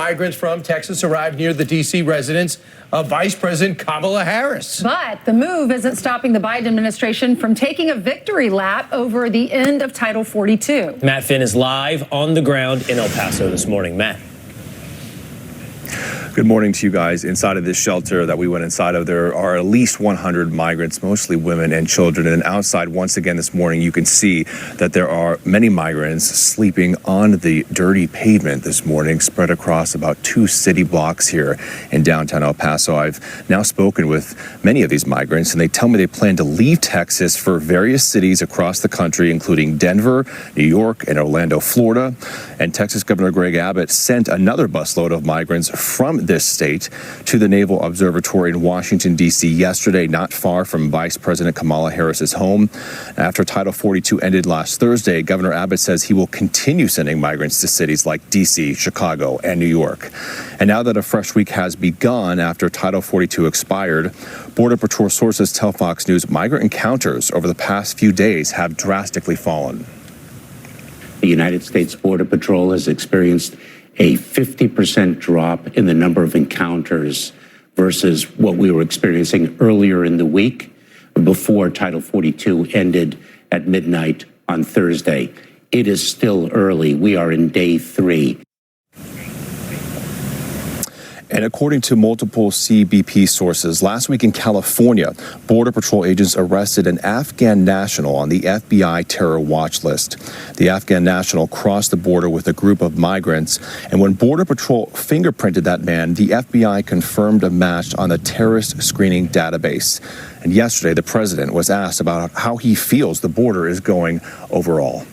migrants from Texas arrived near the D.C. residence of Vice President Kamala Harris. But the move isn't stopping the Biden administration from taking a victory lap over the end of Title 42. Matt Finn is live on the ground in El Paso this morning. Matt. Good morning to you guys. Inside of this shelter that we went inside of, there are at least 100 migrants, mostly women and children. And outside, once again this morning, you can see that there are many migrants sleeping on the dirty pavement this morning, spread across about 2 city blocks here in downtown El Paso. I've now spoken with many of these migrants, and they tell me they plan to leave Texas for various cities across the country, including Denver, New York, and Orlando, Florida. And Texas Governor Greg Abbott sent another busload of migrants from this state to the Naval Observatory in Washington, D.C. yesterday, not far from Vice President Kamala Harris's home. After Title 42 ended last Thursday, Governor Abbott says he will continue sending migrants to cities like D.C., Chicago, and New York. And now that a fresh week has begun after Title 42 expired, Border Patrol sources tell Fox News migrant encounters over the past few days have drastically fallen. The United States Border Patrol has experienced a 50% drop in the number of encounters versus what we were experiencing earlier in the week before Title 42 ended at midnight on Thursday. It is still early. We are in day 3. And according to multiple CBP sources, last week in California, Border Patrol agents arrested an Afghan national on the FBI terror watch list. The Afghan national crossed the border with a group of migrants, and when Border Patrol fingerprinted that man, the FBI confirmed a match on the terrorist screening database. And yesterday, the president was asked about how he feels the border is going overall.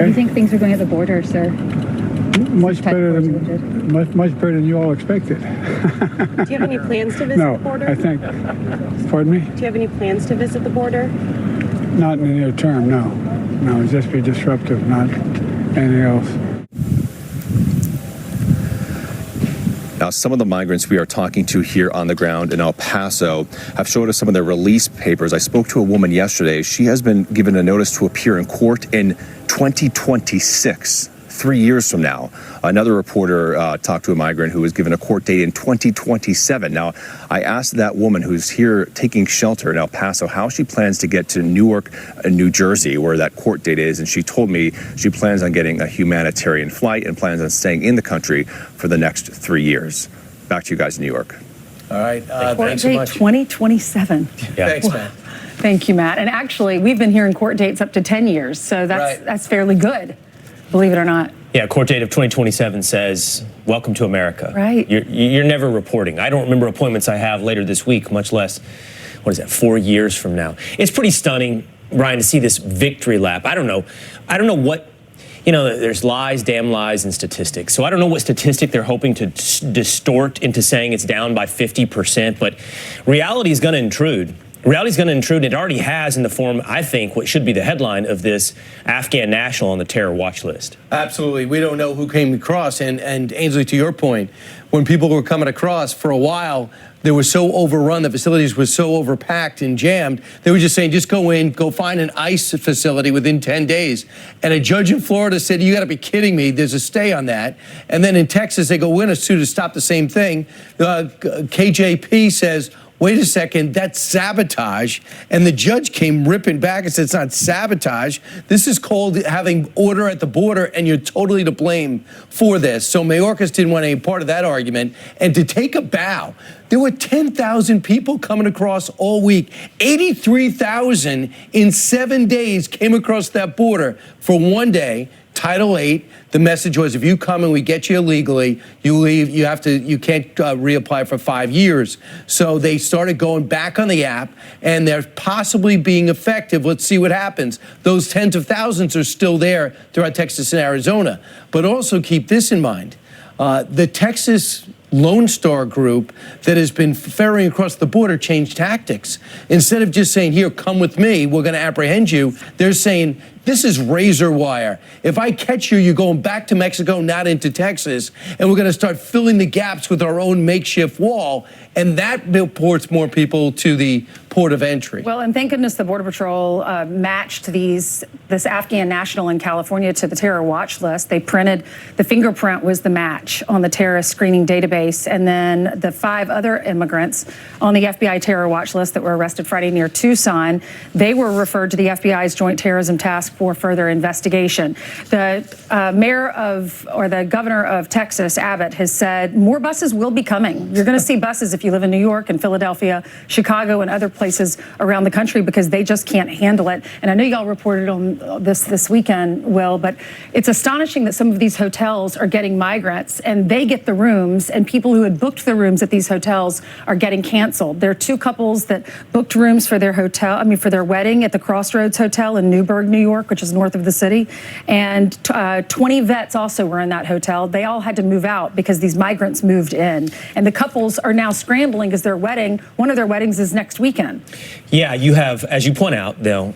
How do you think things are going at the border, sir? Much better than you all expected. Do you have any plans to visit the border? No, I think. Pardon me? Do you have any plans to visit the border? Not in the near term, no. No, it'd just be disruptive, not anything else. Now, some of the migrants we are talking to here on the ground in El Paso have showed us some of their release papers. I spoke to a woman yesterday. She has been given a notice to appear in court in 2026. 3 years from now. Another reporter talked to a migrant who was given a court date in 2027. Now, I asked that woman who's here taking shelter in El Paso how she plans to get to Newark, New Jersey, where that court date is, and she told me she plans on getting a humanitarian flight and plans on staying in the country for the next 3 years. Back to you guys in New York. All right. Court thanks so date much. 2027. Yeah. Thanks, Matt. Thank you, Matt. And actually, we've been hearing court dates up to 10 years, so that's fairly good, believe it or not. Yeah, court date of 2027 says, welcome to America. Right. You're never reporting. I don't remember appointments I have later this week, much less, 4 years from now. It's pretty stunning, Brian, to see this victory lap. I don't know what, there's lies, damn lies, and statistics. So I don't know what statistic they're hoping to distort into saying it's down by 50%, but reality is going to intrude. Reality is going to intrude, and it already has in the form, I think, what should be the headline of this Afghan national on the terror watch list. Absolutely. We don't know who came across. And Ainsley, to your point, when people were coming across for a while, they were so overrun, the facilities were so overpacked and jammed, they were just saying, just go in, go find an ICE facility within 10 days. And a judge in Florida said, you got to be kidding me, there's a stay on that. And then in Texas, they go, we're going to sue to stop the same thing. KJP says, wait a second, that's sabotage. And the judge came ripping back and said, it's not sabotage. This is called having order at the border, and you're totally to blame for this. So Mayorkas didn't want any part of that argument. And to take a bow, there were 10,000 people coming across all week. 83,000 in 7 days came across that border for one day. Title 8, the message was, if you come and we get you illegally, you leave, you can't reapply for 5 years. So they started going back on the app, and they're possibly being effective. Let's see what happens. Those tens of thousands are still there throughout Texas and Arizona. But also keep this in mind. The Texas Lone Star Group that has been ferrying across the border changed tactics. Instead of just saying, here, come with me, we're going to apprehend you, they're saying, This is razor wire. If I catch you, you're going back to Mexico, not into Texas, and we're going to start filling the gaps with our own makeshift wall, and that deports more people to the port of entry. Well, and thank goodness the Border Patrol matched this Afghan national in California to the terror watch list. They printed, the fingerprint was the match on the terrorist screening database, and then the 5 other immigrants on the FBI terror watch list that were arrested Friday near Tucson, they were referred to the FBI's Joint Terrorism Task for further investigation. The the governor of Texas, Abbott, has said more buses will be coming. You're going to see buses if you live in New York and Philadelphia, Chicago, and other places around the country because they just can't handle it. And I know y'all reported on this weekend, Will, but it's astonishing that some of these hotels are getting migrants and they get the rooms, and people who had booked the rooms at these hotels are getting canceled. There are 2 couples that booked rooms for their for their wedding at the Crossroads Hotel in Newburgh, New York, which is north of the city. And 20 vets also were in that hotel. They all had to move out because these migrants moved in. And the couples are now scrambling because one of their weddings is next weekend. Yeah, you have, as you point out, though,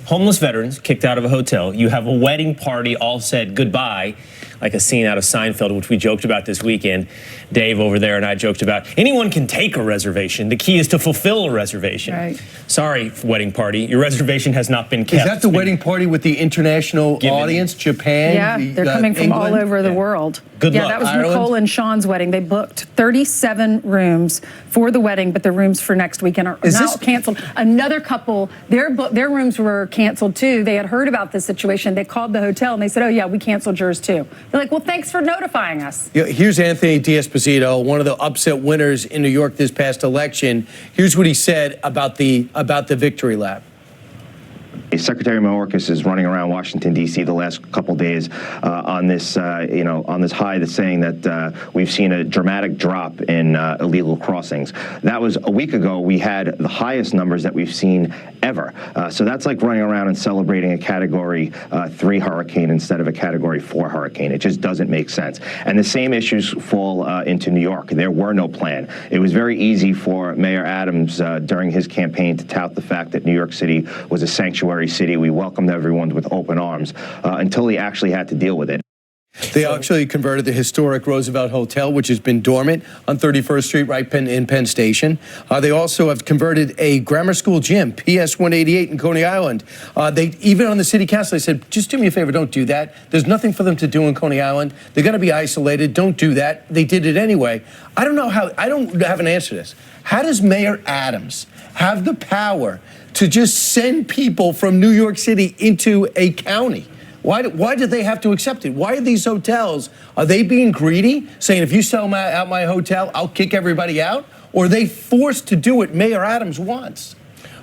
homeless veterans kicked out of a hotel. You have a wedding party all said goodbye, like a scene out of Seinfeld, which we joked about this weekend. Dave over there and I joked about. Anyone can take a reservation. The key is to fulfill a reservation. Right. Sorry, wedding party. Your reservation has not been kept. Is that the wedding party with the international audience? Japan? Yeah, they're coming from England? all over the world. Good luck. That was Ireland? Nicole and Sean's wedding. They booked 37 rooms for the wedding, but the rooms for next weekend are now canceled. Another couple, their rooms were canceled too. They had heard about this situation. They called the hotel and they said, "Oh yeah, we canceled yours too." They're like, "Well, thanks for notifying us." Yeah, here's Anthony D'Esposito, one of the upset winners in New York this past election. Here's what he said about the victory lap. Secretary Mayorkas is running around Washington, D.C. the last couple days on this high that's saying that we've seen a dramatic drop in illegal crossings. That was a week ago. We had the highest numbers that we've seen ever. So that's like running around and celebrating a Category 3 hurricane instead of a Category 4 hurricane. It just doesn't make sense. And the same issues fall into New York. There were no plan. It was very easy for Mayor Adams during his campaign to tout the fact that New York City was a sanctuary city. We welcomed everyone with open arms until he actually had to deal with it. They actually converted the historic Roosevelt Hotel, which has been dormant on 31st Street, right in Penn Station. They also have converted a grammar school gym, PS 188 in Coney Island. They even on the city council, they said, just do me a favor, don't do that. There's nothing for them to do in Coney Island. They're going to be isolated. Don't do that. They did it anyway. I don't have an answer to this. How does Mayor Adams have the power to just send people from New York City into a county? Why did they have to accept it? Why are these hotels, are they being greedy, saying if you sell out my hotel, I'll kick everybody out? Or are they forced to do what Mayor Adams wants?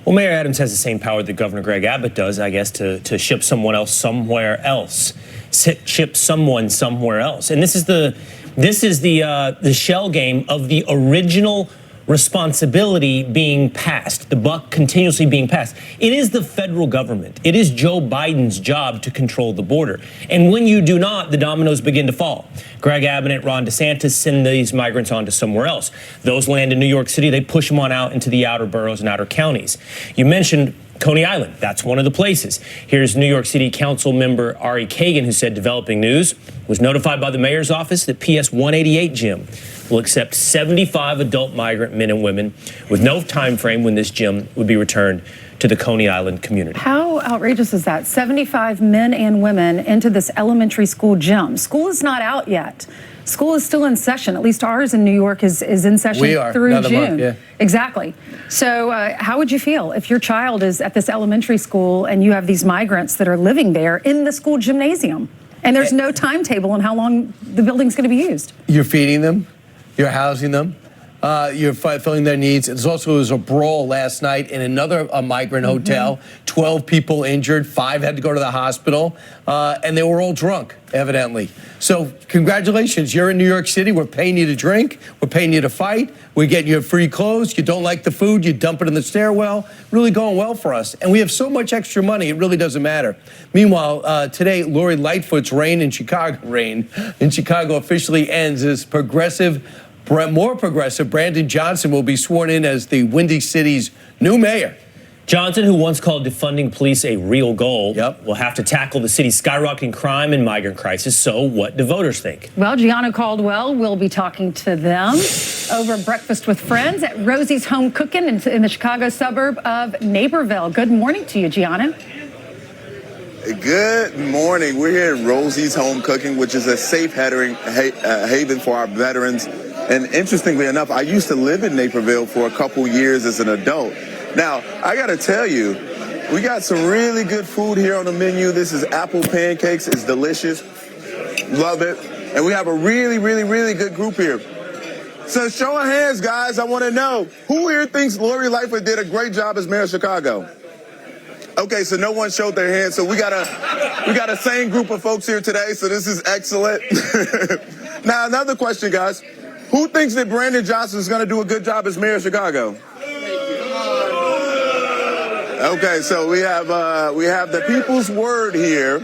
Well, Mayor Adams has the same power that Governor Greg Abbott does, I guess, to ship someone else somewhere else. Ship someone somewhere else. And this is the shell game of the original responsibility being passed, the buck continuously being passed. It is the federal government. It is Joe Biden's job to control the border. And when you do not, the dominoes begin to fall. Greg Abbott and Ron DeSantis send these migrants on to somewhere else. Those land in New York City, they push them on out into the outer boroughs and outer counties. You mentioned Coney Island. That's one of the places. Here's New York City Council member Ari Kagan, who said Developing News was notified by the mayor's office that PS 188 gym will accept 75 adult migrant men and women with no time frame when this gym would be returned to the Coney Island community. How outrageous is that? 75 men and women into this elementary school gym. School is not out yet. School is still in session. At least ours in New York is in session through June. Month, yeah. Exactly. So how would you feel if your child is at this elementary school and you have these migrants that are living there in the school gymnasium and there's no timetable on how long the building's going to be used? You're feeding them. You're housing them. You're fulfilling their needs. There was a brawl last night in another migrant hotel. 12 people injured. 5 had to go to the hospital. And they were all drunk, evidently. So congratulations. You're in New York City. We're paying you to drink. We're paying you to fight. We're getting you free clothes. You don't like the food. You dump it in the stairwell. Really going well for us. And we have so much extra money, it really doesn't matter. Meanwhile, today, Lori Lightfoot's reign in Chicago officially ends as more progressive Brandon Johnson will be sworn in as the Windy City's new mayor. Johnson, who once called defunding police a real goal, Yep. will have to tackle the city's skyrocketing crime and migrant crisis. So what do voters think? Well, Gianna Caldwell will be talking to them over breakfast with friends at Rosie's Home Cooking in the Chicago suburb of Naperville. Good morning to you, Gianna. Good morning. We're here at Rosie's Home Cooking, which is a safe haven for our veterans. And interestingly enough, I used to live in Naperville for a couple years as an adult. Now, I got to tell you, we got some really good food here on the menu. This is apple pancakes. It's delicious. Love it. And we have a really, really, really good group here. So show of hands, guys. I want to know, who here thinks Lori Lightfoot did a great job as mayor of Chicago? Okay, so no one showed their hands. So we got a same group of folks here today. So this is excellent. Now, another question, guys. Who thinks that Brandon Johnson is going to do a good job as mayor of Chicago? Okay, so we have the people's word here,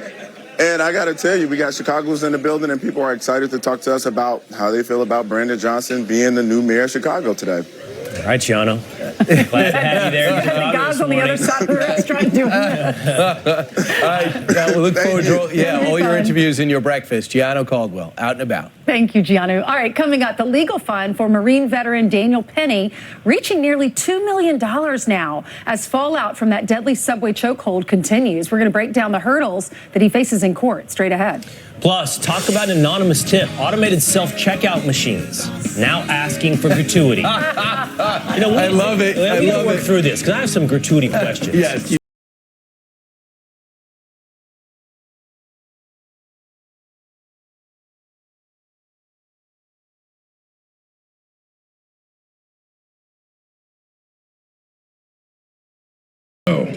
and I got to tell you, we got Chicagoans in the building, and people are excited to talk to us about how they feel about Brandon Johnson being the new mayor of Chicago today. All right, Gianna. Glad to have you there in Chicago The guys this on the morning. other side of the restaurant doing that. All right, now we'll look forward to all your interviews and your breakfast. Gianna Caldwell, out and about. Thank you, Gianna. All right, coming up, the legal fund for Marine veteran Daniel Penny reaching nearly $2 million now as fallout from that deadly subway chokehold continues. We're going to break down the hurdles that he faces in court straight ahead. Plus, talk about an anonymous tip. Automated self-checkout machines now asking for gratuity. I love it. We gotta work through this because I have some gratuity questions. Yes.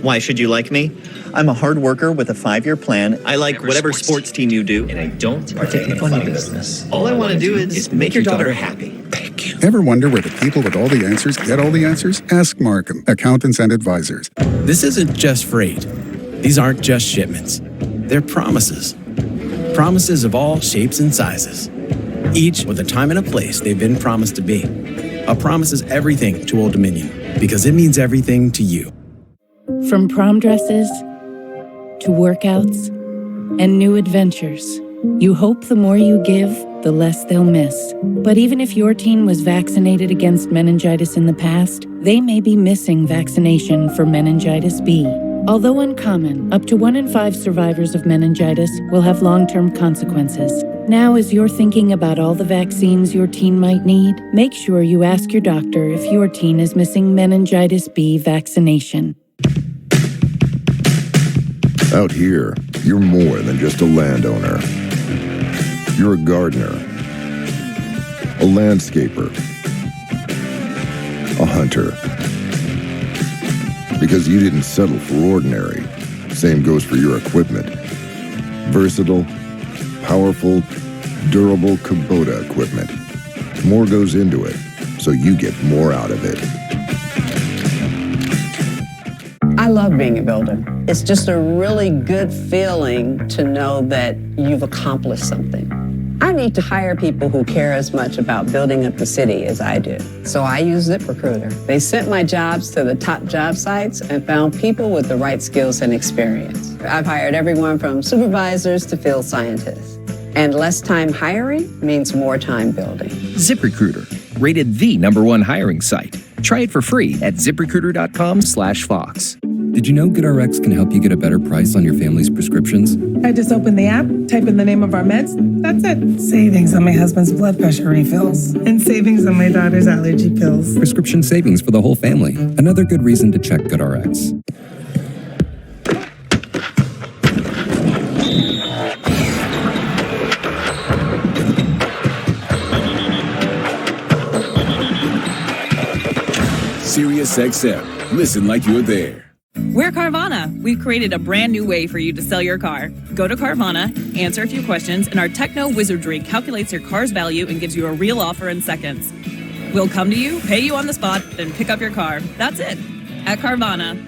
Why should you like me? I'm a hard worker with a 5-year plan. I like whatever sports team you do. And I don't partake in funny business. All I want to do is make your daughter happy. Thank you. Ever wonder where the people with all the answers get all the answers? Ask Markham, accountants and advisors. This isn't just freight. These aren't just shipments. They're promises. Promises of all shapes and sizes. Each with a time and a place they've been promised to be. A promise is everything to Old Dominion because it means everything to you. From prom dresses to workouts and new adventures, you hope the more you give, the less they'll miss. But even if your teen was vaccinated against meningitis in the past, they may be missing vaccination for meningitis B. Although uncommon, up to 1 in 5 survivors of meningitis will have long-term consequences. Now, as you're thinking about all the vaccines your teen might need, make sure you ask your doctor if your teen is missing meningitis B vaccination. Out here, you're more than just a landowner. You're a gardener, a landscaper, a hunter. Because you didn't settle for ordinary. Same goes for your equipment. Versatile, powerful, durable Kubota equipment. More goes into it, so you get more out of it. I love being a builder. It's just a really good feeling to know that you've accomplished something. I need to hire people who care as much about building up the city as I do. So I use ZipRecruiter. They sent my jobs to the top job sites and found people with the right skills and experience. I've hired everyone from supervisors to field scientists. And less time hiring means more time building. ZipRecruiter, rated the #1 hiring site. Try it for free at ZipRecruiter.com/Fox. Did you know GoodRx can help you get a better price on your family's prescriptions? I just open the app, type in the name of our meds, that's it. Savings on my husband's blood pressure refills, and savings on my daughter's allergy pills. Prescription savings for the whole family. Another good reason to check GoodRx. SiriusXM. Listen like you're there. We're Carvana. We've created a brand new way for you to sell your car. Go to Carvana, answer a few questions, and our techno wizardry calculates your car's value and gives you a real offer in seconds. We'll come to you, pay you on the spot, then pick up your car. That's it. At Carvana.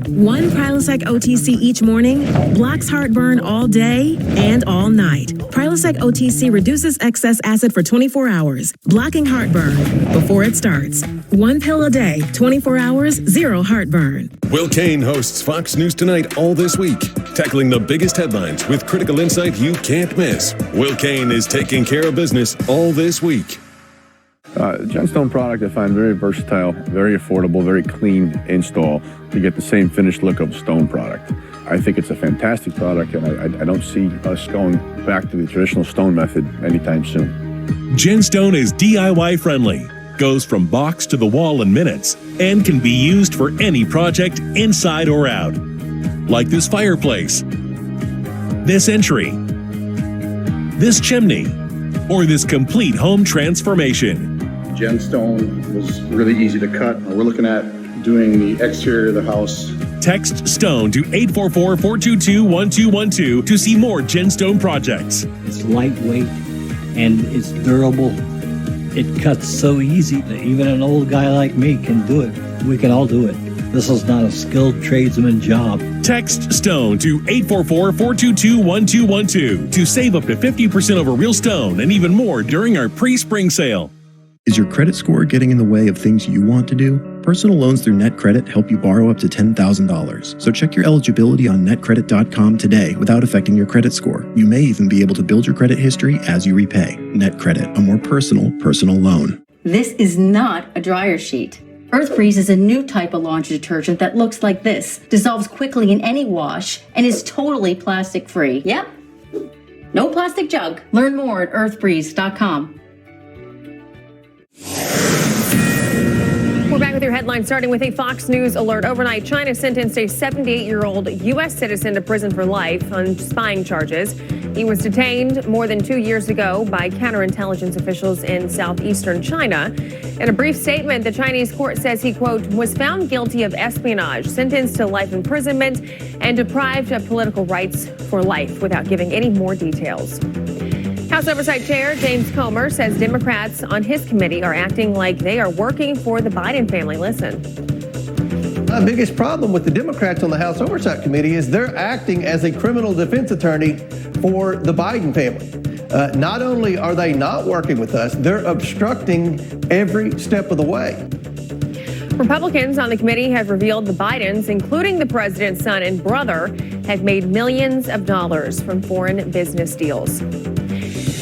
One Prilosec OTC each morning blocks heartburn all day and all night. Prilosec OTC reduces excess acid for 24 hours, blocking heartburn before it starts. One pill a day, 24 hours, zero heartburn. Will Kane hosts Fox News Tonight all this week, tackling the biggest headlines with critical insight you can't miss. Will Kane is taking care of business all this week. Gemstone product I find very versatile, very affordable, very clean install. You get the same finished look of stone product. I think it's a fantastic product, and I don't see us going back to the traditional stone method anytime soon. Gemstone is DIY friendly, goes from box to the wall in minutes, and can be used for any project inside or out. Like this fireplace, this entry, this chimney, or this complete home transformation. Gemstone was really easy to cut. We're looking at doing the exterior of the house. Text STONE to 844-422-1212 to see more Gemstone projects. It's lightweight and it's durable. It cuts so easy that even an old guy like me can do it. We can all do it. This is not a skilled tradesman job. Text STONE to 844-422-1212 to save up to 50% over real stone and even more during our pre-spring sale. Is your credit score getting in the way of things you want to do? Personal loans through NetCredit help you borrow up to $10,000. So check your eligibility on netcredit.com today without affecting your credit score. You may even be able to build your credit history as you repay. NetCredit, a more personal loan. This is not a dryer sheet. EarthBreeze is a new type of laundry detergent that looks like this, dissolves quickly in any wash, and is totally plastic-free. Yep. No plastic jug. Learn more at earthbreeze.com. We're back with your headlines, starting with a Fox News alert. Overnight, China sentenced a 78-year-old U.S. citizen to prison for life on spying charges. He was detained more than 2 years ago by counterintelligence officials in southeastern China. In a brief statement, the Chinese court says he, quote, was found guilty of espionage, sentenced to life imprisonment, and deprived of political rights for life, without giving any more details. House Oversight Chair James Comer says Democrats on his committee are acting like they are working for the Biden family. Listen. My biggest problem with the Democrats on the House Oversight Committee is they're acting as a criminal defense attorney for the Biden family. Not only are they not working with us, they're obstructing every step of the way. Republicans on the committee have revealed the Bidens, including the president's son and brother, have made millions of dollars from foreign business deals.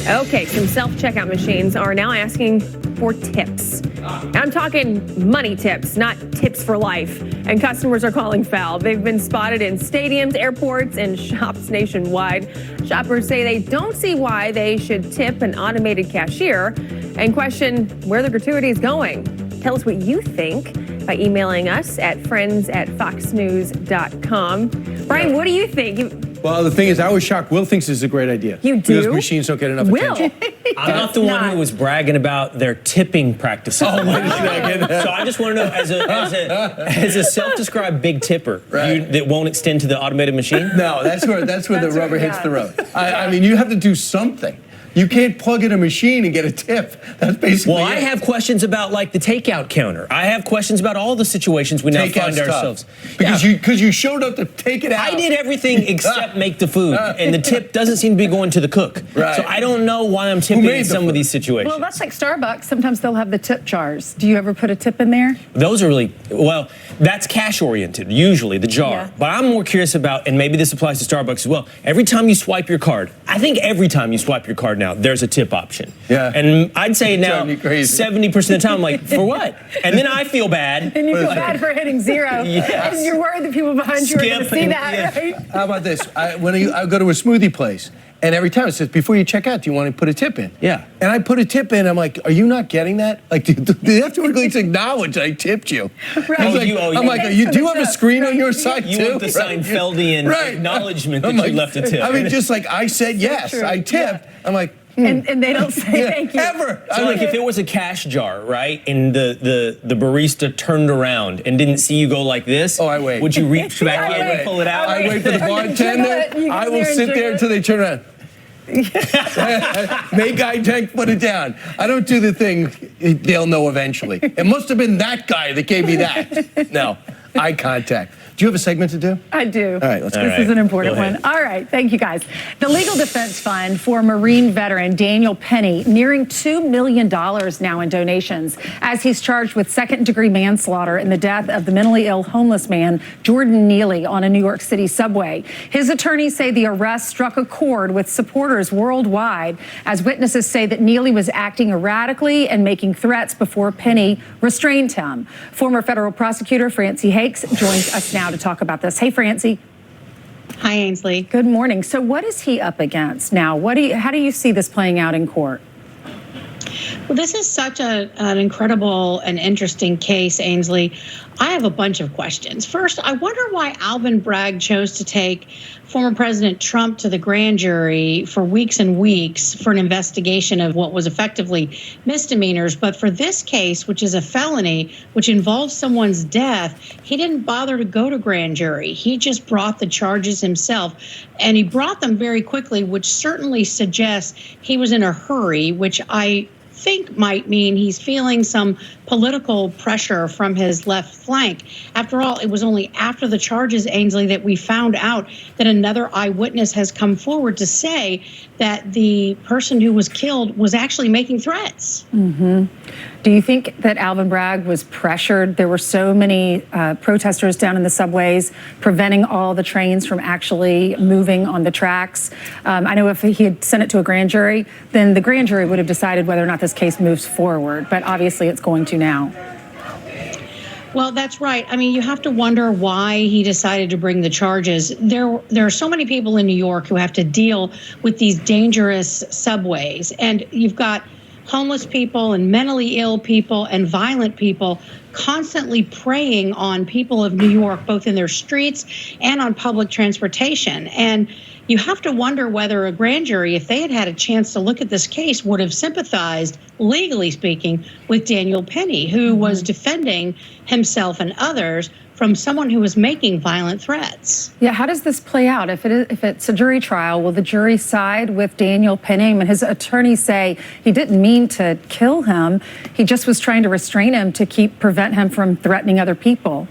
Okay, some self-checkout machines are now asking for tips. I'm talking money tips, not tips for life. And customers are calling foul. They've been spotted in stadiums, airports, and shops nationwide. Shoppers say they don't see why they should tip an automated cashier and question where the gratuity is going. Tell us what you think by emailing us at friends@foxnews.com. Brian, what do you think? Well, the thing is, I was shocked. Will thinks this is a great idea. You do? Because machines don't get enough attention. I'm not the one who was bragging about their tipping practices. Oh, wait a second. So I just want to know, as a self-described big tipper, that won't extend to the automated machine? No, that's where the rubber hits the road. I mean, you have to do something. You can't plug in a machine and get a tip. That's basically Well, I have questions about, like, the takeout counter. I have questions about all the situations we now find ourselves. Because you showed up to take it out. I did everything except make the food, and the tip doesn't seem to be going to the cook. Right. So I don't know why I'm tipping in some of these situations. Well, that's like Starbucks. Sometimes they'll have the tip jars. Do you ever put a tip in there? Those are really, well, that's cash-oriented, usually, the jar. Yeah. But I'm more curious about, and maybe this applies to Starbucks as well, every time you swipe your card, I think every time you swipe your card now, there's a tip option. Yeah. And I'd say now, driving me crazy. 70% of the time, I'm like, for what? And then I feel bad. And you feel bad for hitting zero. Yes. And you're worried the people behind you are going to see that, right? How about this? I go to a smoothie place, and every time it says, before you check out, do you want to put a tip in? Yeah. And I put a tip in, I'm like, are you not getting that? Like, do you have to at least acknowledge I tipped you? Right. I'm like, do you have a screen on your side You too? want the Seinfeldian acknowledgement that you left a tip. I mean, just like I said yes, true. I tipped. I'm like, And they don't say thank you. Ever. So like if it was a cash jar, right, and the barista turned around and didn't see you go like this, I wait. Would you reach back in and pull it out? I wait for the bartender. I will sit there until they turn around. Make eye contact, put it down. I don't do the thing they'll know eventually. It must have been that guy that gave me that. No, eye contact. Do you have a segment to do? I do. All right, let's go. This is an important one. All right, thank you guys. The Legal Defense Fund for Marine veteran Daniel Penny nearing $2 million now in donations as he's charged with second-degree manslaughter in the death of the mentally ill homeless man Jordan Neely on a New York City subway. His attorneys say the arrest struck a chord with supporters worldwide as witnesses say that Neely was acting erratically and making threats before Penny restrained him. Former federal prosecutor Francie Hakes joins us now to talk about this. Hey, Francie. Hi, Ainsley. Good morning. So what is he up against now? How do you see this playing out in court? Well, this is such an incredible and interesting case, Ainsley. I have a bunch of questions. First, I wonder why Alvin Bragg chose to take former President Trump to the grand jury for weeks and weeks for an investigation of what was effectively misdemeanors. But for this case, which is a felony, which involves someone's death, he didn't bother to go to grand jury. He just brought the charges himself, and he brought them very quickly, which certainly suggests he was in a hurry, which I think might mean he's feeling some political pressure from his left flank. After all, it was only after the charges, Ainsley, that we found out that another eyewitness has come forward to say that the person who was killed was actually making threats. Mm-hmm. Do you think that Alvin Bragg was pressured? There were so many protesters down in the subways preventing all the trains from actually moving on the tracks. I know if he had sent it to a grand jury, then the grand jury would have decided whether or not this case moves forward. But obviously it's going to now. Well, that's right. I mean, you have to wonder why he decided to bring the charges. There are so many people in New York who have to deal with these dangerous subways. And you've got homeless people and mentally ill people and violent people constantly preying on people of New York, both in their streets and on public transportation. And you have to wonder whether a grand jury, if they had had a chance to look at this case, would have sympathized, legally speaking, with Daniel Penny, who was defending himself and others from someone who was making violent threats. Yeah, how does this play out? If it's a jury trial, will the jury side with Daniel Penny? And his attorneys say he didn't mean to kill him. He just was trying to restrain him to prevent him from threatening other people.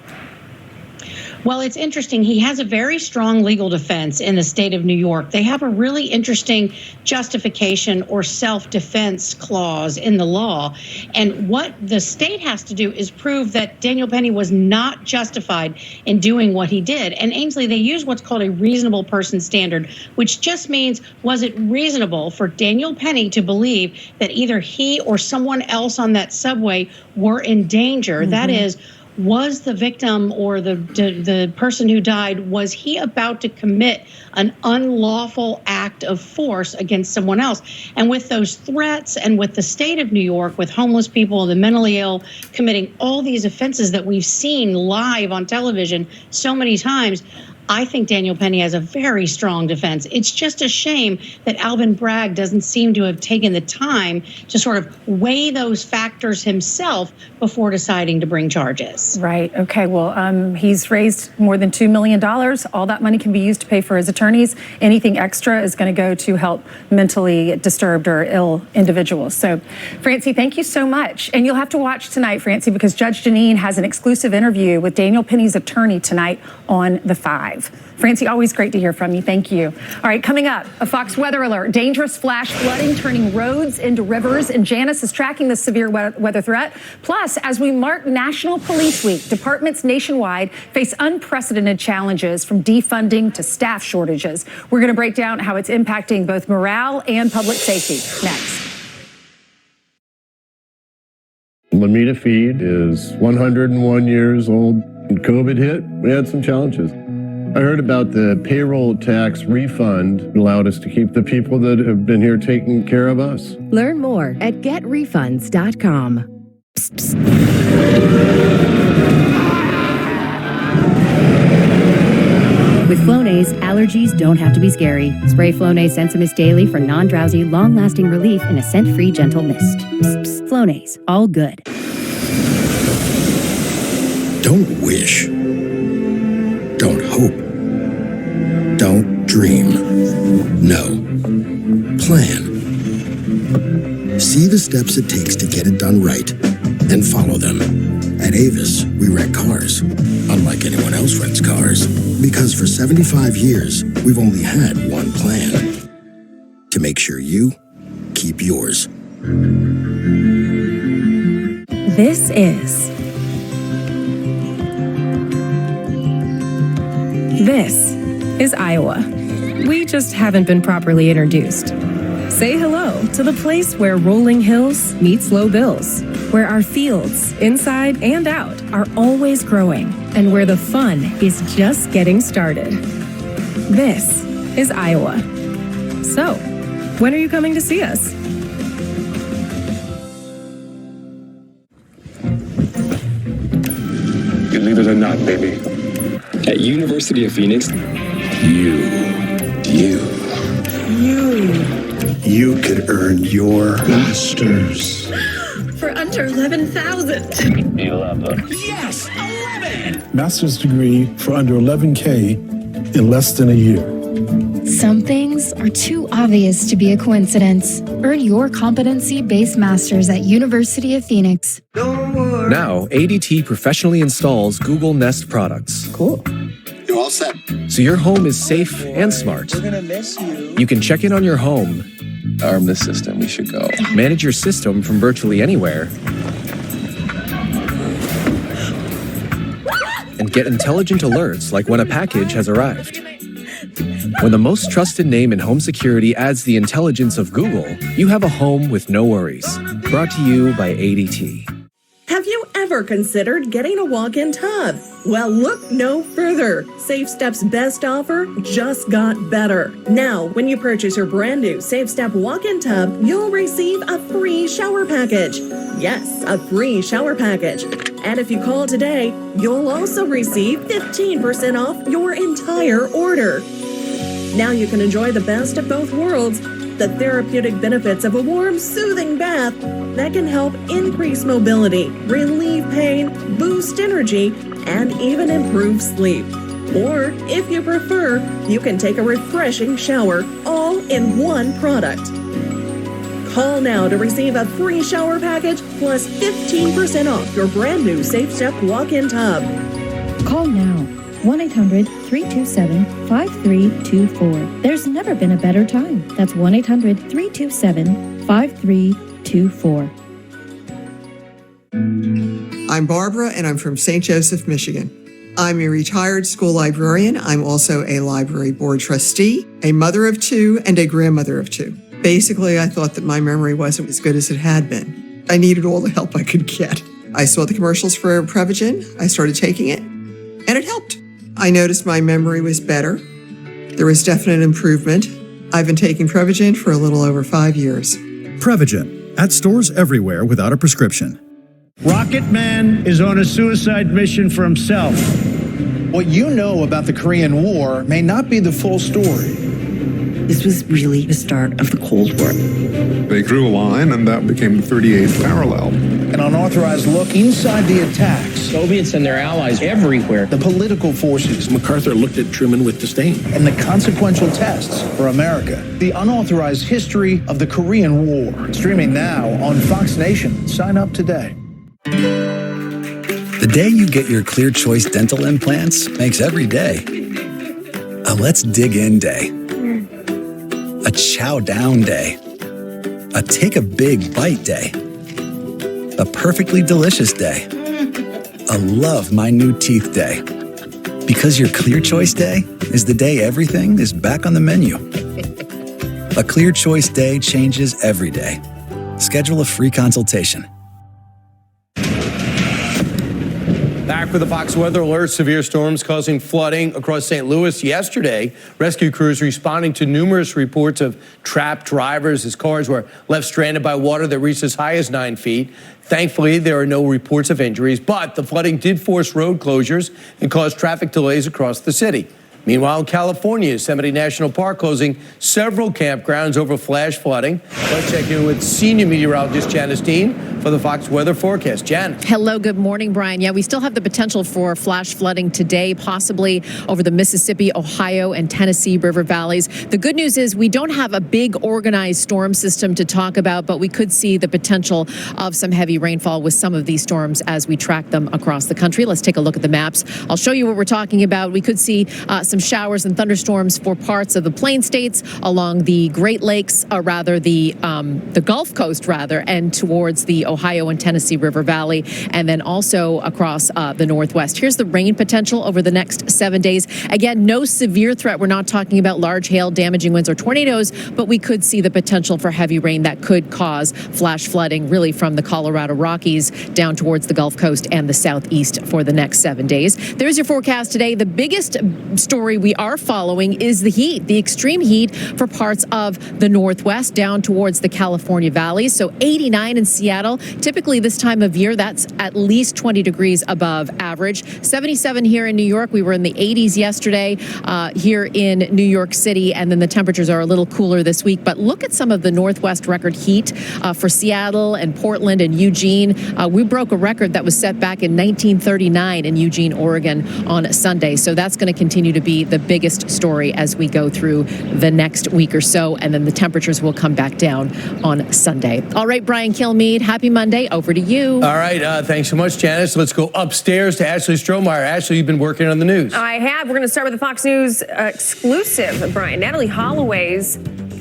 Well, it's interesting. He has a very strong legal defense in the state of New York. They have a really interesting justification or self-defense clause in the law. And what the state has to do is prove that Daniel Penny was not justified in doing what he did. And Ainsley, they use what's called a reasonable person standard, which just means, was it reasonable for Daniel Penny to believe that either he or someone else on that subway were in danger? Mm-hmm. That is, was the victim or the person who died, was he about to commit an unlawful act of force against someone else? And with those threats and with the state of New York, with homeless people, the mentally ill committing all these offenses that we've seen live on television so many times, I think Daniel Penny has a very strong defense. It's just a shame that Alvin Bragg doesn't seem to have taken the time to sort of weigh those factors himself before deciding to bring charges. Right. Okay. Well, he's raised more than $2 million. All that money can be used to pay for his attorneys. Anything extra is going to go to help mentally disturbed or ill individuals. So, Francie, thank you so much. And you'll have to watch tonight, Francie, because Judge Janine has an exclusive interview with Daniel Penny's attorney tonight on The 5. Francie, always great to hear from you. Thank you. All right, coming up, a Fox weather alert. Dangerous flash flooding turning roads into rivers, and Janice is tracking the severe weather threat. Plus, as we mark National Police Week, departments nationwide face unprecedented challenges from defunding to staff shortages. We're going to break down how it's impacting both morale and public safety next. Lamita Feed is 101 years old. When COVID hit, we had some challenges. I heard about the payroll tax refund. It allowed us to keep the people that have been here taking care of us. Learn more at getrefunds.com. Psst, psst. With Flonase, allergies don't have to be scary. Spray Flonase Sensimus daily for non-drowsy, long-lasting relief in a scent-free gentle mist. Psst, psst. Flonase, all good. Don't wish. Don't hope. Don't dream. No. Plan. See the steps it takes to get it done right and follow them. At Avis, we rent cars, unlike anyone else rents cars. Because for 75 years, we've only had one plan. To make sure you keep yours. This is Iowa. We just haven't been properly introduced. Say hello to the place where rolling hills meets low bills, where our fields, inside and out, are always growing, and where the fun is just getting started. This is Iowa. So, when are you coming to see us? You believe it or not, baby. At University of Phoenix, You could earn your master's. For under 11,000. 11. Yes, 11! Master's degree for under 11K in less than a year. Some things are too obvious to be a coincidence. Earn your competency-based master's at University of Phoenix. Now, ADT professionally installs Google Nest products. Cool. You're all set. So your home is safe and smart. We're gonna miss you. You can check in on your home, Arm the system, we should go. manage your system from virtually anywhere, and get intelligent alerts like when a package has arrived. When the most trusted name in home security adds the intelligence of Google, you have a home with no worries. Brought to you by ADT. Have you ever considered getting a walk-in tub? Well, look no further. Safe Step's best offer just got better. Now, when you purchase your brand new Safe Step walk-in tub, you'll receive a free shower package. Yes, a free shower package. And if you call today, you'll also receive 15% off your entire order. Now you can enjoy the best of both worlds, the therapeutic benefits of a warm, soothing bath that can help increase mobility, relieve pain, boost energy, and even improve sleep. Or, if you prefer, you can take a refreshing shower all in one product. Call now to receive a free shower package plus 15% off your brand new Safe Step walk-in tub. Call now. 1-800-327-5324. There's never been a better time. That's 1-800-327-5324. I'm Barbara, and I'm from St. Joseph, Michigan. I'm a retired school librarian. I'm also a library board trustee, a mother of two, and a grandmother of two. Basically, I thought that my memory wasn't as good as it had been. I needed all the help I could get. I saw the commercials for Prevagen. I started taking it, and it helped. I noticed my memory was better. There was definite improvement. I've been taking Prevagen for a little over 5 years. Prevagen, at stores everywhere without a prescription. Rocket Man is on a suicide mission for himself. What you know about the Korean War may not be the full story. This was really the start of the Cold War. They drew a line, and that became the 38th parallel. An unauthorized look inside the attacks. Soviets and their allies everywhere. The political forces. MacArthur looked at Truman with disdain. And the consequential tests for America. The unauthorized history of the Korean War. Streaming now on Fox Nation. Sign up today. The day you get your Clear Choice dental implants makes every day a let's dig in day. A chow down day. A take a big bite day. A perfectly delicious day. A love my new teeth day. Because your Clear Choice day is the day everything is back on the menu. A Clear Choice day changes every day. Schedule a free consultation. Back with the Fox Weather Alert. Severe storms causing flooding across St. Louis yesterday. Rescue crews responding to numerous reports of trapped drivers as cars were left stranded by water that reached as high as 9 feet. Thankfully, there are no reports of injuries, but the flooding did force road closures and caused traffic delays across the city. Meanwhile, in California, Yosemite National Park closing several campgrounds over flash flooding. Let's check in with senior meteorologist Janice Dean for the Fox weather forecast. Jan. Hello, good morning, Brian. Yeah, we still have the potential for flash flooding today, possibly over the Mississippi, Ohio, and Tennessee River valleys. The good news is we don't have a big organized storm system to talk about, but we could see the potential of some heavy rainfall with some of these storms as we track them across the country. Let's take a look at the maps. I'll show you what we're talking about. We could see some showers and thunderstorms for parts of the Plain States along the Great Lakes, or rather the Gulf Coast, rather, and towards the Ohio and Tennessee River Valley, and then also across the Northwest. Here's the rain potential over the next 7 days. Again, no severe threat. We're not talking about large hail, damaging winds, or tornadoes, but we could see the potential for heavy rain that could cause flash flooding really from the Colorado Rockies down towards the Gulf Coast and the Southeast for the next 7 days. There's your forecast today. The biggest story we are following is the heat, the extreme heat for parts of the Northwest down towards the California valleys. So 89 in Seattle. Typically this time of year, that's at least 20 degrees above average. 77 here in New York. We were in the 80s yesterday here in New York City, and then the temperatures are a little cooler this week. But look at some of the Northwest record heat for Seattle and Portland and Eugene. We broke a record that was set back in 1939 in Eugene, Oregon on Sunday. So that's going to continue to be the biggest story as we go through the next week or so, and then the temperatures will come back down on Sunday. All right, Brian Kilmeade, happy Monday. Over to you. All right, thanks so much, Janice. Let's go upstairs to Ashley Strohmeyer. Ashley, you've been working on the news. I have. We're going to start with the Fox News exclusive, Brian. Natalie Holloway's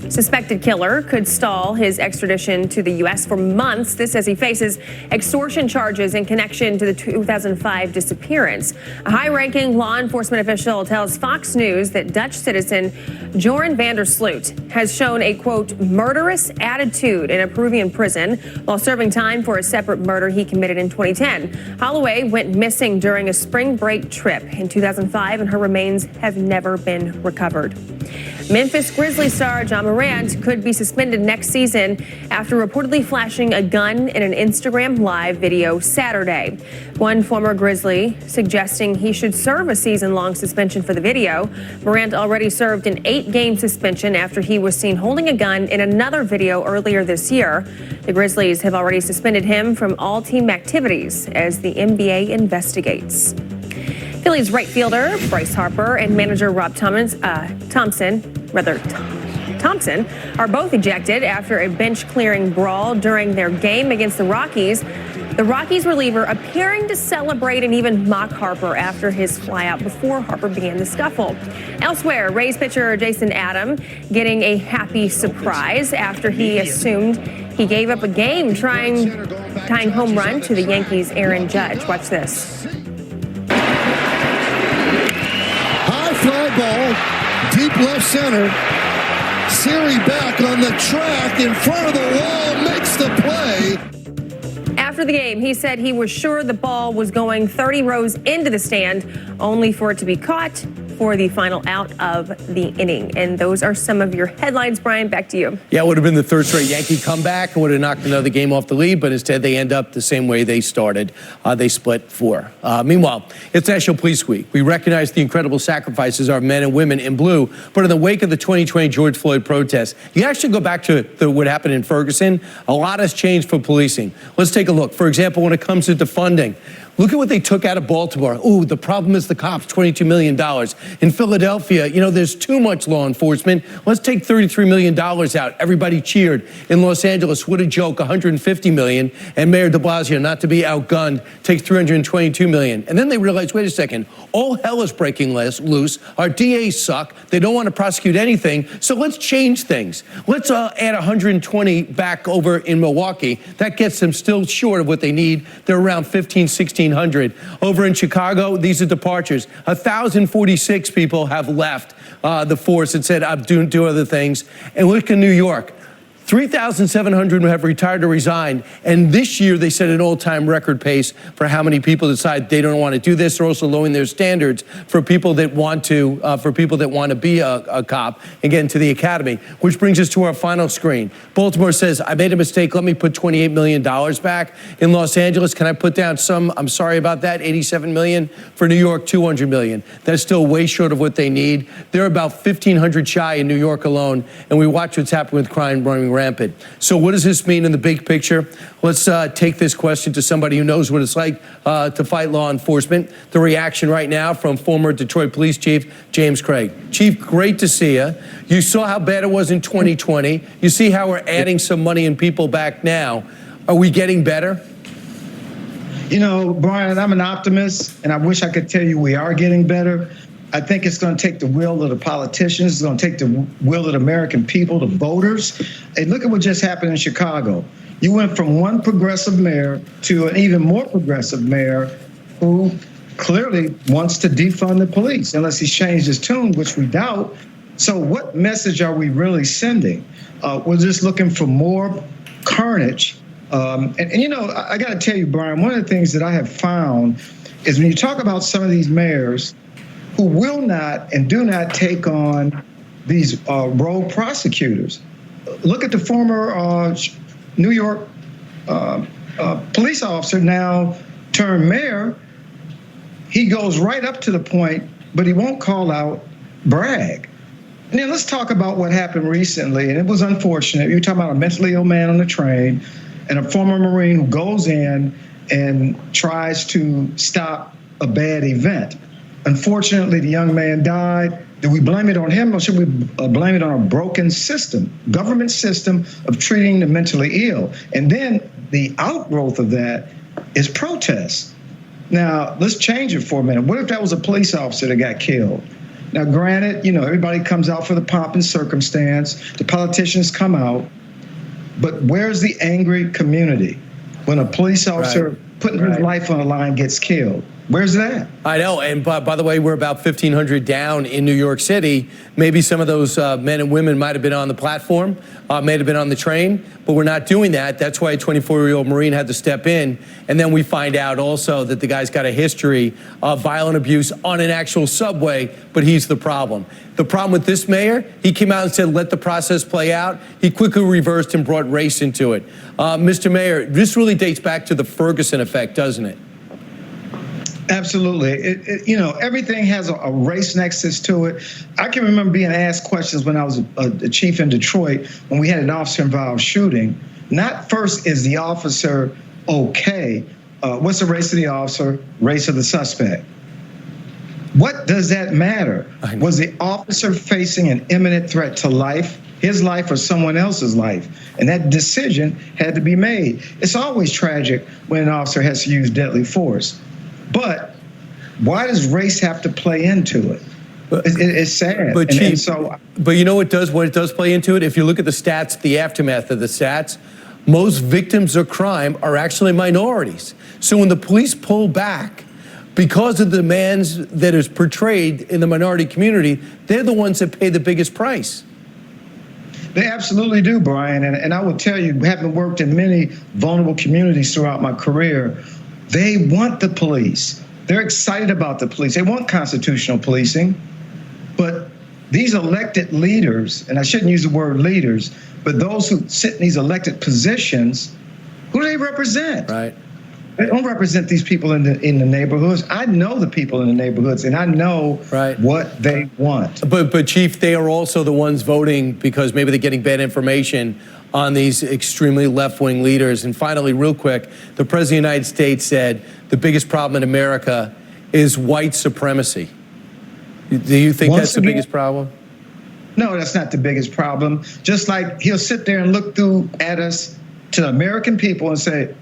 suspected killer could stall his extradition to the U.S. for months. This as he faces extortion charges in connection to the 2005 disappearance. A high-ranking law enforcement official tells Fox News that Dutch citizen Joran van der Sloot has shown a, quote, murderous attitude in a Peruvian prison while serving time for a separate murder he committed in 2010. Holloway went missing during a spring break trip in 2005, and her remains have never been recovered. Memphis Grizzlies star John Morant could be suspended next season after reportedly flashing a gun in an Instagram Live video Saturday. One former Grizzly suggesting he should serve a season-long suspension for the video. Morant already served an 8-game suspension after he was seen holding a gun in another video earlier this year. The Grizzlies have already suspended him from all team activities as the NBA investigates. Phillies right fielder Bryce Harper and manager Rob Thompson are both ejected after a bench-clearing brawl during their game against the Rockies. The Rockies reliever appearing to celebrate and even mock Harper after his flyout before Harper began the scuffle. Elsewhere, Rays pitcher Jason Adam getting a happy surprise after he assumed he gave up a game tying home run to the Yankees' Aaron Judge. Watch this. Fly ball, deep left center. Siri back on the track in front of the wall, makes the play. After the game, he said he was sure the ball was going 30 rows into the stand, only for it to be caught for the final out of the inning. And those are some of your headlines, Brian. Back to you. Yeah, it would have been the third straight Yankee comeback and would have knocked another game off the lead, but instead they end up the same way they started. They split 4. Meanwhile, it's National Police Week. We recognize the incredible sacrifices of our men and women in blue, but in the wake of the 2020 George Floyd protests, you actually go back to what happened in Ferguson. A lot has changed for policing. Let's take a look. For example, when it comes to defunding, look at what they took out of Baltimore. Ooh, the problem is the cops, $22 million. In Philadelphia, there's too much law enforcement. Let's take $33 million out. Everybody cheered. In Los Angeles, what a joke, $150 million. And Mayor de Blasio, not to be outgunned, takes $322 million. And then they realized, wait a second, all hell is breaking loose. Our DAs suck. They don't want to prosecute anything. So let's change things. Let's add 120 back over in Milwaukee. That gets them still short of what they need. They're around 1,500. Over in Chicago, these are departures. 1,046 people have left the force and said, I'm doing other things. And look in New York, 3,700 have retired or resigned. And this year, they set an all-time record pace for how many people decide they don't want to do this. They're also lowering their standards for people that want to, be a cop and get into the academy. Which brings us to our final screen. Baltimore says, I made a mistake. Let me put $28 million back. In Los Angeles, can I put down some? I'm sorry about that. $87 million. For New York, $200 million. That's still way short of what they need. They're about 1,500 shy in New York alone. And we watch what's happening with crime running rampant. So what does this mean in the big picture? Let's take this question to somebody who knows what it's like to fight law enforcement. The reaction right now from former Detroit Police Chief James Craig. Chief, great to see you. You saw how bad it was in 2020. You see how we're adding some money and people back now. Are we getting better? You know, Brian, I'm an optimist, and I wish I could tell you we are getting better. I think it's going to take the will of the politicians. It's going to take the will of the American people, the voters. And look at what just happened in Chicago. You went from one progressive mayor to an even more progressive mayor who clearly wants to defund the police, unless he's changed his tune, which we doubt. So what message are we really sending? We're just looking for more carnage. And you know, I got to tell you, Brian, one of the things that I have found is when you talk about some of these mayors who will not and do not take on these rogue prosecutors. Look at the former New York police officer, now turned mayor. He goes right up to the point, but he won't call out Bragg. And then let's talk about what happened recently, and it was unfortunate. You're talking about a mentally ill man on the train and a former Marine who goes in and tries to stop a bad event. Unfortunately, the young man died. Do we blame it on him, or should we blame it on a broken system, government system of treating the mentally ill? And then the outgrowth of that is protests. Now, let's change it for a minute. What if that was a police officer that got killed? Now, granted, you know, everybody comes out for the pomp and circumstance. The politicians come out. But where's the angry community when a police officer putting his life on the line gets killed? Where's that? I know. And by the way, we're about 1,500 down in New York City. Maybe some of those men and women might have been on the platform, may have been on the train, but we're not doing that. That's why a 24-year-old Marine had to step in. And then we find out also that the guy's got a history of violent abuse on an actual subway, but he's the problem. The problem with this mayor, he came out and said, let the process play out. He quickly reversed and brought race into it. Mr. Mayor, this really dates back to the Ferguson effect, doesn't it? Absolutely. You know, everything has a race nexus to it. I can remember being asked questions when I was a chief in Detroit when we had an officer-involved shooting. Not first, is the officer okay? What's the race of the officer? Race of the suspect. What does that matter? Was the officer facing an imminent threat to life, his life or someone else's life? And that decision had to be made. It's always tragic when an officer has to use deadly force. But why does race have to play into it? It's sad. But, Chief, but you know what it does play into it? If you look at the stats, the aftermath of the stats, most victims of crime are actually minorities. So when the police pull back, because of the demands that is portrayed in the minority community, they're the ones that pay the biggest price. They absolutely do, Brian. And I will tell you, having worked in many vulnerable communities throughout my career, they want the police. They're excited about the police. They want constitutional policing. But these elected leaders, and I shouldn't use the word leaders, but those who sit in these elected positions, who do they represent? Right. They don't represent these people in the neighborhoods. I know the people in the neighborhoods, and I know what they want. But Chief, they are also the ones voting because maybe they're getting bad information on these extremely left-wing leaders. And finally, real quick, the President of the United States said the biggest problem in America is white supremacy. Do you think that's the biggest problem? No, that's not the biggest problem. Just like he'll sit there and look through at us, to the American people, and say,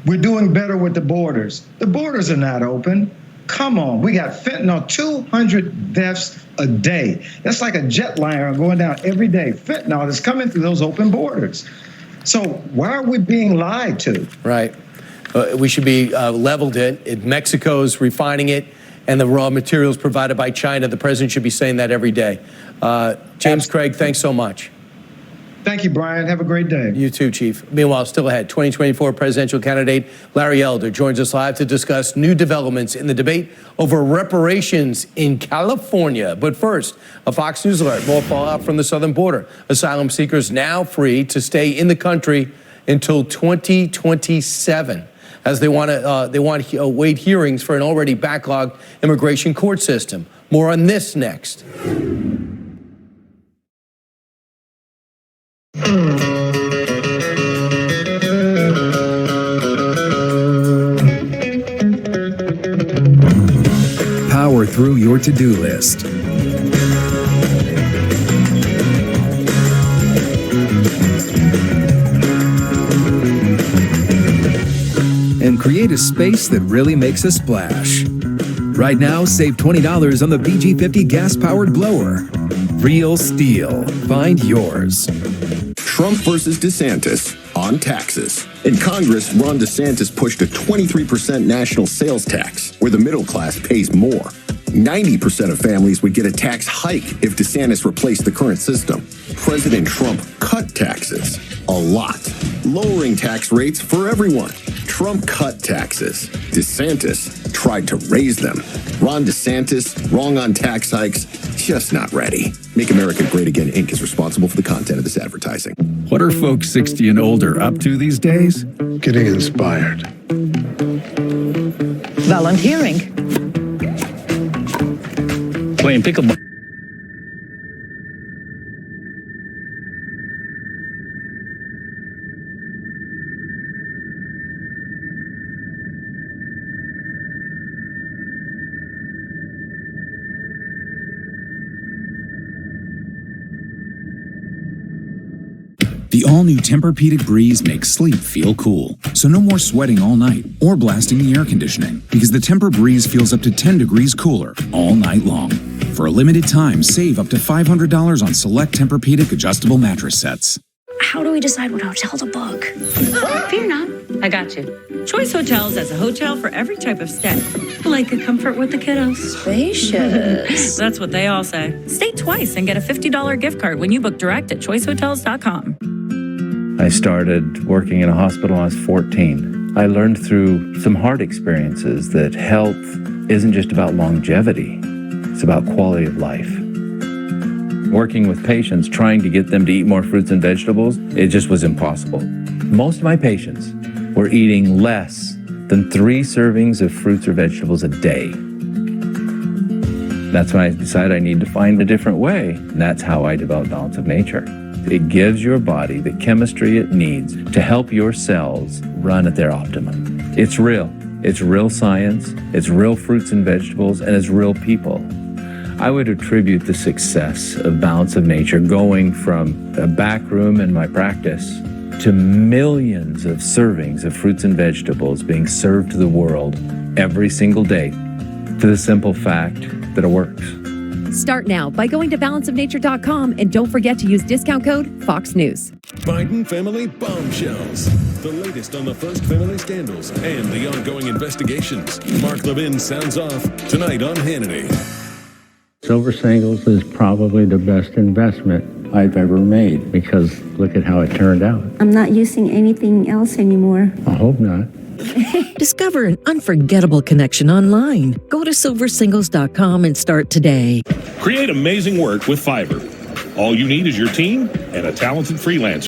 we're doing better with the borders. The borders are not open. Come on, we got fentanyl, 200 deaths a day. That's like a jetliner going down every day. Fentanyl is coming through those open borders. So why are we being lied to? Right. We should be leveled it. Mexico's refining it, and the raw materials provided by China. The president should be saying that every day. James Craig, thanks so much. Thank you, Brian. Have a great day. You too, Chief. Meanwhile, still ahead, 2024 presidential candidate Larry Elder joins us live to discuss new developments in the debate over reparations in California. But first, a Fox News alert. More fallout from the southern border. Asylum seekers now free to stay in the country until 2027, as they want to await hearings for an already backlogged immigration court system. More on this next. Power through your to-do list. And create a space that really makes a splash. Right now, save $20 on the BG50 gas-powered blower. Real steel. Find yours. Trump versus DeSantis on taxes. In Congress, Ron DeSantis pushed a 23% national sales tax, where the middle class pays more. 90% of families would get a tax hike if DeSantis replaced the current system. President Trump cut taxes a lot, lowering tax rates for everyone. Trump cut taxes. DeSantis tried to raise them. Ron DeSantis, wrong on tax hikes, just not ready. Make America Great Again, Inc. is responsible for the content of this advertising. What are folks 60 and older up to these days? Getting inspired. Volunteering. Playing pickleball. The all-new Tempur-Pedic Breeze makes sleep feel cool. So no more sweating all night or blasting the air conditioning, because the Tempur Breeze feels up to 10 degrees cooler all night long. For a limited time, save up to $500 on select Tempur-Pedic adjustable mattress sets. How do we decide what hotel to book? Fear not. I got you. Choice Hotels has a hotel for every type of stay. Like a comfort with the kiddos. Spacious. That's what they all say. Stay twice and get a $50 gift card when you book direct at choicehotels.com. I started working in a hospital when I was 14. I learned through some hard experiences that health isn't just about longevity, it's about quality of life. Working with patients, trying to get them to eat more fruits and vegetables, it just was impossible. Most of my patients were eating less than 3 servings of fruits or vegetables a day. That's when I decided I need to find a different way. And that's how I developed Balance of Nature. It gives your body the chemistry it needs to help your cells run at their optimum. It's real. It's real science. It's real fruits and vegetables, and it's real people. I would attribute the success of Balance of Nature going from a back room in my practice to millions of servings of fruits and vegetables being served to the world every single day, to the simple fact that it works. Start now by going to balanceofnature.com and don't forget to use discount code Fox News. Biden family bombshells. The latest on the First family scandals and the ongoing investigations. Mark Levin sounds off tonight on Hannity. Silver Singles is probably the best investment I've ever made, because look at how it turned out. I'm not using anything else anymore. I hope not. Discover an unforgettable connection online. Go to silversingles.com and start today. Create amazing work with Fiverr. All you need is your team and a talented freelancer.